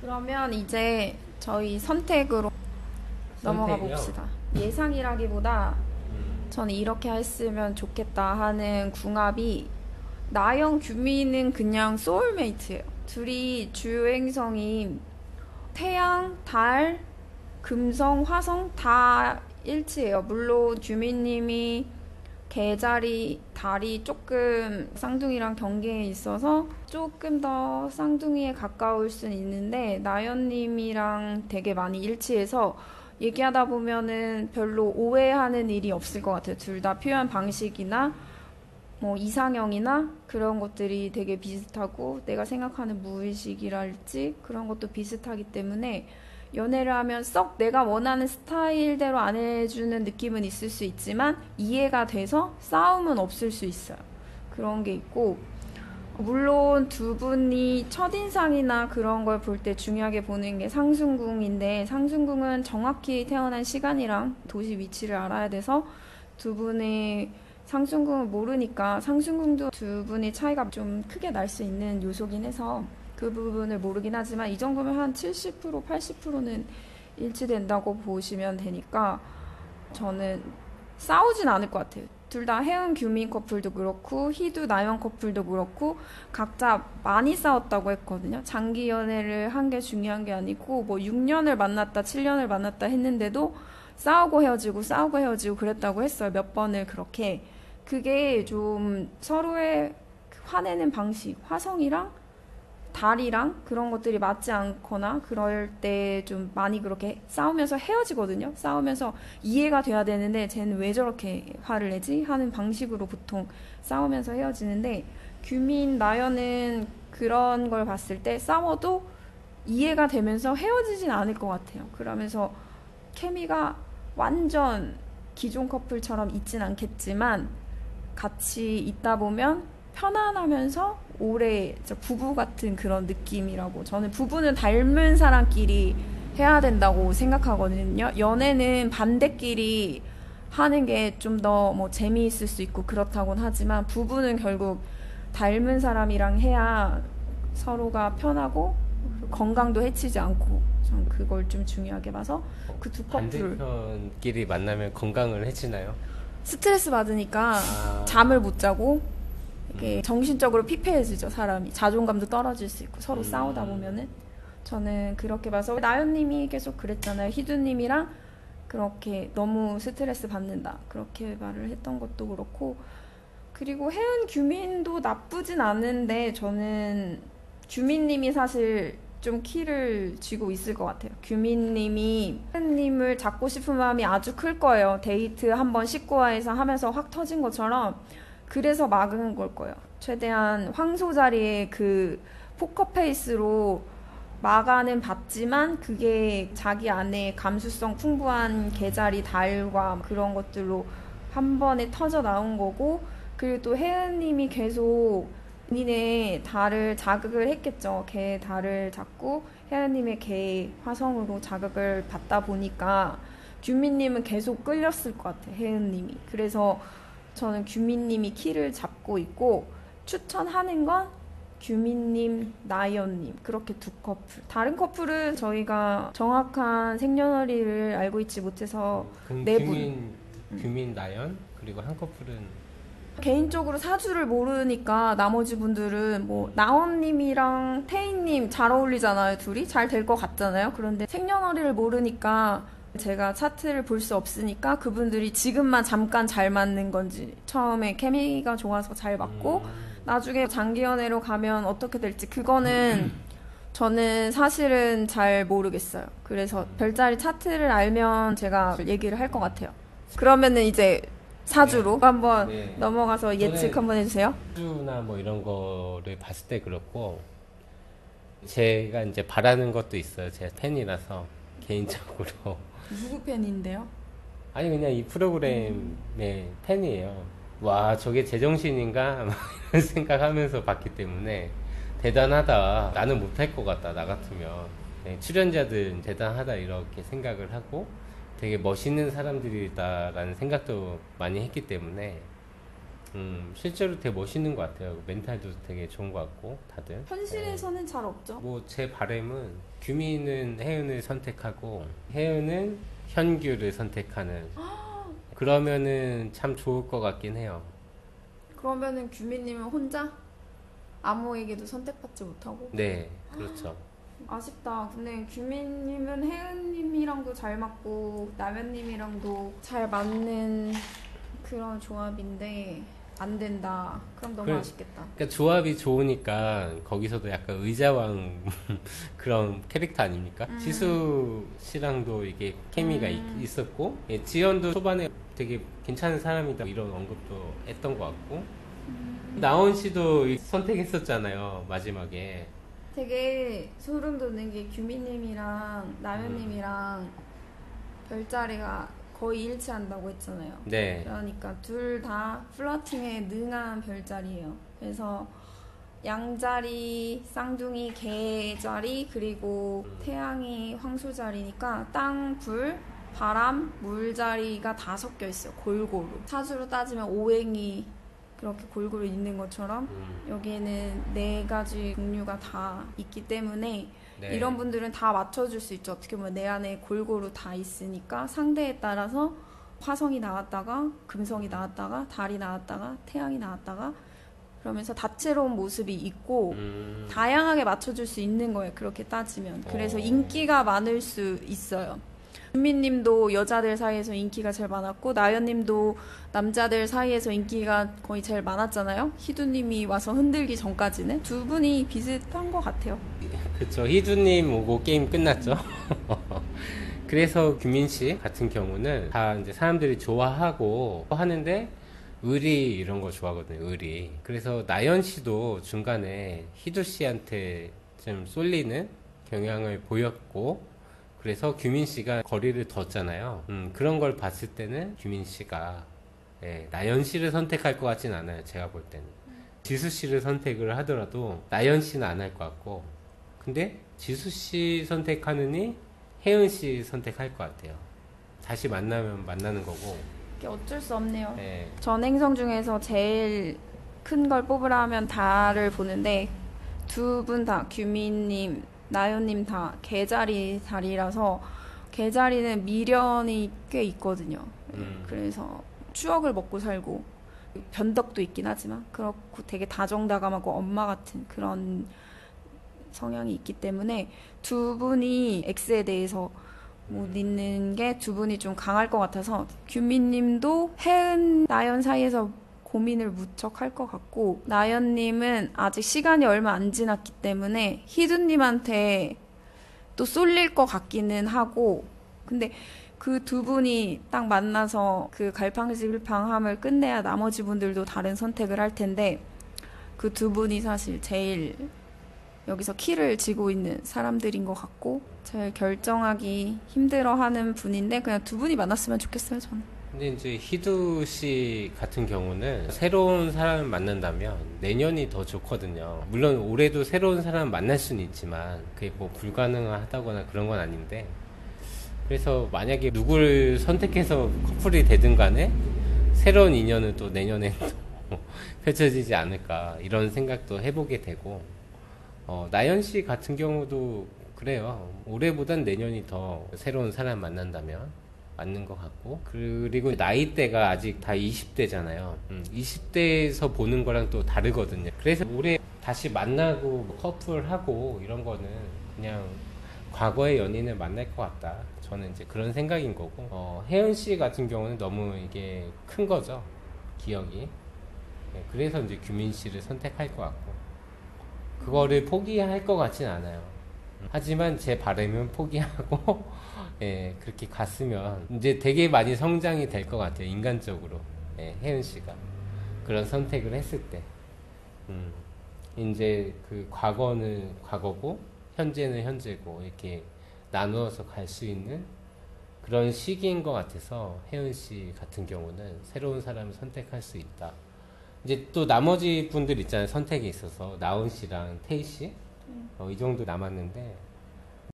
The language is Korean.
그러면 이제 저희 선택으로 넘어가 선택이요? 봅시다. 예상이라기보다 음, 저는 이렇게 했으면 좋겠다 하는 궁합이 나영, 규민은 그냥 소울메이트예요. 둘이 주요 행성이 태양, 달, 금성, 화성 다 일치해요. 물론 규민님이 계자리, 달이 조금 쌍둥이랑 경계에 있어서 조금 더 쌍둥이에 가까울 수는 있는데 나연님이랑 되게 많이 일치해서 얘기하다 보면은 별로 오해하는 일이 없을 것 같아요. 둘 다 표현 방식이나 뭐 이상형이나 그런 것들이 되게 비슷하고 내가 생각하는 무의식이랄지 그런 것도 비슷하기 때문에 연애를 하면 썩 내가 원하는 스타일대로 안 해주는 느낌은 있을 수 있지만 이해가 돼서 싸움은 없을 수 있어요. 그런 게 있고 물론 두 분이 첫인상이나 그런 걸 볼 때 중요하게 보는 게 상순궁인데 상순궁은 정확히 태어난 시간이랑 도시 위치를 알아야 돼서 두 분의 상순궁을 모르니까 상순궁도 두 분의 차이가 좀 크게 날 수 있는 요소긴 해서 그 부분을 모르긴 하지만 이 정도면 한 70%, 80%는 일치된다고 보시면 되니까 저는 싸우진 않을 것 같아요. 둘 다 혜은 규민 커플도 그렇고 희두 나연 커플도 그렇고 각자 많이 싸웠다고 했거든요. 장기 연애를 한 게 중요한 게 아니고 뭐 6년을 만났다 7년을 만났다 했는데도 싸우고 헤어지고 싸우고 헤어지고 그랬다고 했어요. 몇 번을 그렇게. 그게 좀 서로의 화내는 방식, 화성이랑 달이랑 그런 것들이 맞지 않거나 그럴 때 좀 많이 그렇게 싸우면서 헤어지거든요. 싸우면서 이해가 돼야 되는데 쟤는 왜 저렇게 화를 내지? 하는 방식으로 보통 싸우면서 헤어지는데 규민, 나연은 그런 걸 봤을 때 싸워도 이해가 되면서 헤어지진 않을 것 같아요. 그러면서 케미가 완전 기존 커플처럼 있진 않겠지만 같이 있다 보면 편안하면서 오래 부부 같은 그런 느낌이라고 저는 부부는 닮은 사람끼리 해야 된다고 생각하거든요. 연애는 반대끼리 하는 게 좀 더 뭐 재미있을 수 있고 그렇다고는 하지만 부부는 결국 닮은 사람이랑 해야 서로가 편하고 건강도 해치지 않고 전 그걸 좀 중요하게 봐서 그 두 커플 반대편끼리 만나면 건강을 해치나요? 스트레스 받으니까 아, 잠을 못 자고 이게 음, 정신적으로 피폐해지죠. 사람이 자존감도 떨어질 수 있고 서로 싸우다 음, 보면은 저는 그렇게 봐서 나연님이 계속 그랬잖아요. 희두님이랑 그렇게 너무 스트레스 받는다 그렇게 말을 했던 것도 그렇고 그리고 혜은 규민도 나쁘진 않은데 저는 규민님이 사실 좀 키를 쥐고 있을 것 같아요. 규민님이 혜은님을 잡고 싶은 마음이 아주 클 거예요. 데이트 한번 식구와에서 하면서 확 터진 것처럼 그래서 막은 걸 거예요. 최대한 황소 자리에 그 포커페이스로 막아는 봤지만 그게 자기 안에 감수성 풍부한 개자리 달과 그런 것들로 한 번에 터져 나온 거고 그리고 또 혜은님이 계속 본인의 달을 자극을 했겠죠. 걔 달을 잡고 혜은님의 개 화성으로 자극을 받다 보니까 규민님은 계속 끌렸을 것 같아. 혜은님이. 그래서 저는 규민님이 키를 잡고 있고 추천하는 건 규민님, 나연님 그렇게 두 커플. 다른 커플은 저희가 정확한 생년월일을 알고 있지 못해서 그럼 네 분. 규민, 나연 그리고 한 커플은 개인적으로 사주를 모르니까 나머지 분들은 뭐 나원님이랑 태희님 잘 어울리잖아요. 둘이 잘 될 것 같잖아요. 그런데 생년월일을 모르니까 제가 차트를 볼 수 없으니까 그분들이 지금만 잠깐 잘 맞는 건지 처음에 케미가 좋아서 잘 맞고 나중에 장기 연애로 가면 어떻게 될지 그거는 저는 사실은 잘 모르겠어요. 그래서 별자리 차트를 알면 제가 얘기를 할 것 같아요. 그러면은 이제 네, 사주로 한번 네. 넘어가서 예측 저는 한번 해주세요. 수나 뭐 이런 거를 봤을 때 그렇고 제가 이제 바라는 것도 있어요. 제 팬이라서 개인적으로 누구 팬인데요? 아니 그냥 이 프로그램의 팬이에요. 와 저게 제정신인가 막 이런 생각하면서 봤기 때문에 대단하다. 나는 못할 것 같다. 나 같으면 네, 출연자들 대단하다 이렇게 생각을 하고 되게 멋있는 사람들이다라는 생각도 많이 했기 때문에 실제로 되게 멋있는 것 같아요. 멘탈도 되게 좋은 것 같고 다들. 현실에서는 잘 없죠. 뭐 제 바람은 규민은 혜은을 선택하고 혜은은 현규를 선택하는. 그러면은 참 좋을 것 같긴 해요. 그러면은 규민님은 혼자 아무에게도 선택받지 못하고. 네, 그렇죠. 아쉽다. 근데 규민님은 혜은님이랑도 잘 맞고 남현님이랑도 잘 맞는 그런 조합인데 안 된다. 그럼 너무 아쉽겠다. 그러니까 조합이 좋으니까 거기서도 약간 의자왕 그런 캐릭터 아닙니까? 지수 씨랑도 이게 케미가 있었고, 예, 지연도 초반에 되게 괜찮은 사람이다 이런 언급도 했던 것 같고, 나온 씨도 선택했었잖아요 마지막에. 되게 소름 돋는 게 규민님이랑 남현님이랑 별자리가 거의 일치한다고 했잖아요. 네. 그러니까 둘 다 플러팅에 능한 별자리예요. 그래서 양자리, 쌍둥이, 개자리, 그리고 태양이 황소자리니까 땅, 불, 바람, 물자리가 다 섞여 있어요. 골고루. 사주로 따지면 오행이 그렇게 골고루 있는 것처럼 여기에는 4가지 종류가 다 있기 때문에 네. 이런 분들은 다 맞춰줄 수 있죠. 어떻게 보면 내 안에 골고루 다 있으니까 상대에 따라서 화성이 나왔다가 금성이 나왔다가 달이 나왔다가 태양이 나왔다가 그러면서 다채로운 모습이 있고 다양하게 맞춰줄 수 있는 거예요. 그렇게 따지면. 그래서 인기가 많을 수 있어요. 윤미님도 여자들 사이에서 인기가 제일 많았고 나연님도 남자들 사이에서 인기가 거의 제일 많았잖아요. 희두님이 와서 흔들기 전까지는 두 분이 비슷한 것 같아요. 그쵸. 희두님 오고 게임 끝났죠. 그래서 규민 씨 같은 경우는 다 이제 사람들이 좋아하고 하는데 의리 이런 거 좋아하거든요. 의리. 그래서 나연 씨도 중간에 희두 씨한테 좀 쏠리는 경향을 보였고, 그래서 규민 씨가 거리를 뒀잖아요. 그런 걸 봤을 때는 규민 씨가 나연 씨를 선택할 것 같진 않아요. 제가 볼 때는. 지수 씨를 선택을 하더라도 나연 씨는 안 할 것 같고, 근데 지수 씨 선택하느니 혜은 씨 선택할 것 같아요. 다시 만나면 만나는 거고. 이게 어쩔 수 없네요. 네. 전 행성 중에서 제일 큰 걸 뽑으라 하면 다를 보는데 두 분 다 규민님, 나연님 다 개자리 자리라서 개자리는 미련이 꽤 있거든요. 그래서 추억을 먹고 살고 변덕도 있긴 하지만 그렇고 되게 다정다감하고 엄마 같은 그런 성향이 있기 때문에 두 분이 X에 대해서 못 있는 게 두 분이 좀 강할 것 같아서 규민님도 혜은, 나연 사이에서 고민을 무척 할 것 같고 나연님은 아직 시간이 얼마 안 지났기 때문에 희두님한테 또 쏠릴 것 같기는 하고 근데 그 두 분이 딱 만나서 그 갈팡질팡함을 끝내야 나머지 분들도 다른 선택을 할 텐데 그 두 분이 사실 제일 여기서 키를 쥐고 있는 사람들인 것 같고 제일 결정하기 힘들어하는 분인데 그냥 두 분이 만났으면 좋겠어요 저는. 근데 이제 희두 씨 같은 경우는 새로운 사람을 만난다면 내년이 더 좋거든요. 물론 올해도 새로운 사람을 만날 수는 있지만 그게 뭐 불가능하다거나 그런 건 아닌데, 그래서 만약에 누구를 선택해서 커플이 되든 간에 새로운 인연은 또 내년에 또 펼쳐지지 않을까 이런 생각도 해보게 되고, 나연 씨 같은 경우도 그래요. 올해보단 내년이 더 새로운 사람 만난다면 맞는 것 같고, 그리고 나이대가 아직 다 20대잖아요. 20대에서 보는 거랑 또 다르거든요. 그래서 올해 다시 만나고 커플하고 이런 거는 그냥 과거의 연인을 만날 것 같다. 저는 이제 그런 생각인 거고, 혜은 씨 같은 경우는 너무 이게 큰 거죠. 기억이. 그래서 이제 규민 씨를 선택할 것 같고, 그거를 포기할 것 같진 않아요. 하지만 제 바람은 포기하고 예, 그렇게 갔으면 이제 되게 많이 성장이 될 것 같아요. 인간적으로. 예, 혜은 씨가 그런 선택을 했을 때 이제 그 과거는 과거고 현재는 현재고 이렇게 나누어서 갈 수 있는 그런 시기인 것 같아서 혜은 씨 같은 경우는 새로운 사람을 선택할 수 있다. 이제 또 나머지 분들 있잖아요. 선택에 있어서 나온 씨랑 태희 씨 이 정도 남았는데